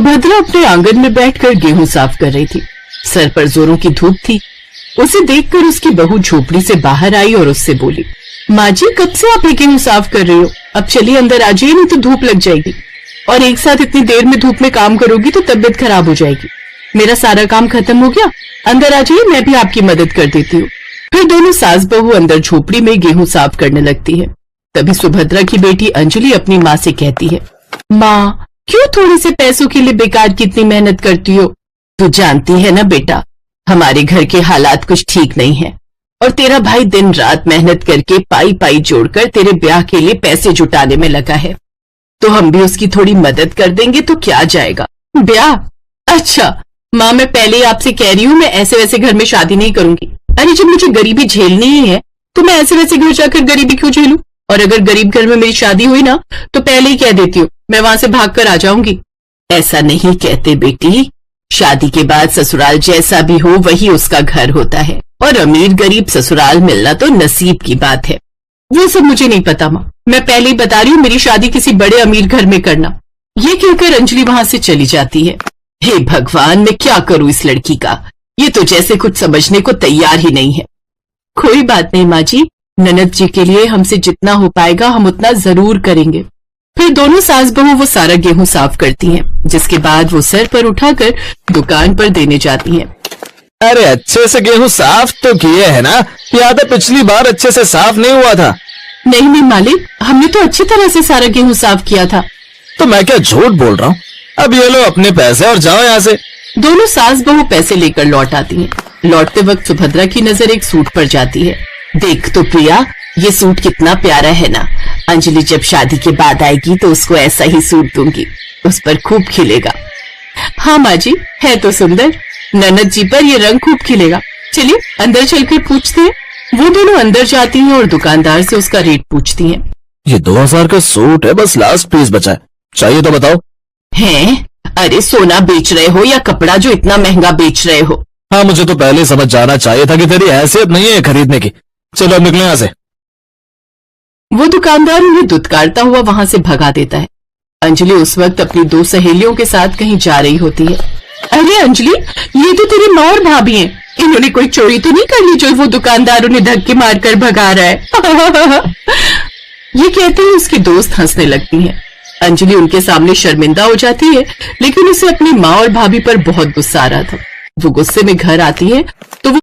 सुभद्रा अपने आंगन में बैठकर गेहूं साफ कर रही थी। सर पर जोरों की धूप थी। उसे देखकर उसकी बहू झोपड़ी से बाहर आई और उससे बोली, माँ जी कब से आप ये गेहूं साफ कर रही हो? अब चलिए अंदर आ जाइए, नहीं तो धूप लग जाएगी और एक साथ इतनी देर में धूप में काम करोगी तो तबीयत खराब हो जाएगी। मेरा सारा काम खत्म हो गया, अंदर आ जाइए, मैं भी आपकी मदद कर देती हूँ। फिर दोनों सास बहू अंदर झोपड़ी में गेहूं साफ करने लगती है। तभी सुभद्रा की बेटी अंजलि अपनी माँ से कहती है, माँ क्यों थोड़े से पैसों के लिए बेकार की इतनी मेहनत करती हो? तू जानती है ना बेटा, हमारे घर के हालात कुछ ठीक नहीं है और तेरा भाई दिन रात मेहनत करके पाई पाई जोड़कर तेरे ब्याह के लिए पैसे जुटाने में लगा है, तो हम भी उसकी थोड़ी मदद कर देंगे तो क्या जाएगा। ब्याह? अच्छा माँ, मैं पहले ही आपसे कह रही हूँ, मैं ऐसे वैसे घर में शादी नहीं करूंगी। अरे जब मुझे गरीबी झेलनी ही है तो मैं ऐसे वैसे घर जाकर गरीबी क्यों झेलूं? और अगर गरीब घर में मेरी शादी हुई ना तो पहले ही कह देती हूँ, मैं वहां से भागकर आ जाऊंगी। ऐसा नहीं कहते बेटी, शादी के बाद ससुराल जैसा भी हो वही उसका घर होता है और अमीर गरीब ससुराल मिलना तो नसीब की बात है। वो सब मुझे नहीं पता माँ, मैं पहले ही बता रही हूँ, मेरी शादी किसी बड़े अमीर घर में करना। ये कहकर अंजलि वहां से चली जाती है। हे भगवान, मैं क्या करूं इस लड़की का, ये तो जैसे कुछ समझने को तैयार ही नहीं है। कोई बात नहीं माँ जी, ननद जी के लिए हमसे जितना हो पाएगा हम उतना जरूर करेंगे। फिर दोनों सास बहू वो सारा गेहूं साफ करती हैं, जिसके बाद वो सर पर उठाकर दुकान पर देने जाती हैं। अरे अच्छे से गेहूं साफ तो किए है ना? या तो पिछली बार अच्छे से साफ नहीं हुआ था? नहीं नहीं मालिक, हमने तो अच्छी तरह से सारा गेहूं साफ किया था। तो मैं क्या झूठ बोल रहा हूँ? अब ये लो अपने पैसे और जाओ यहाँ से। दोनों सास बहू पैसे लेकर लौट आती हैं। लौटते वक्त सुभद्रा की नजर एक सूट पर जाती है। देख तो प्रिया, ये सूट कितना प्यारा है ना। अंजलि जब शादी के बाद आएगी तो उसको ऐसा ही सूट दूंगी, उस पर खूब खिलेगा। हाँ माँ जी, है तो सुंदर, ननद जी पर ये रंग खूब खिलेगा। चलिए अंदर चलकर पूछते हैं। वो दोनों अंदर जाती हैं और दुकानदार से उसका रेट पूछती हैं। ये 2000 का सूट है, बस लास्ट पीस बचा है, चाहिए तो बताओ। हैं? अरे सोना बेच रहे हो या कपड़ा जो इतना महंगा बेच रहे हो? हाँ, मुझे तो पहले समझ जाना चाहिए था कि तेरी हैसियत नहीं है खरीदने की। चलो अब निकले यहाँ से। वो दुकानदार उन्हें दुत्कारता हुआ वहां से भगा देता है। अंजलि उस वक्त अपनी दो सहेलियों के साथ कहीं जा रही होती है। अरे अंजलि, ये तो तेरी माँ और भाभी हैं, इन्होंने कोई चोरी तो नहीं कर ली जो वो दुकानदार उन्हें धक्के मारकर भगा रहा है? ये कहते ही उसकी दोस्त हंसने लगती हैं। अंजलि उनके सामने शर्मिंदा हो जाती है, लेकिन उसे अपनी माँ और भाभी पर बहुत गुस्सा आ रहा था। वो गुस्से में घर आती है तो वो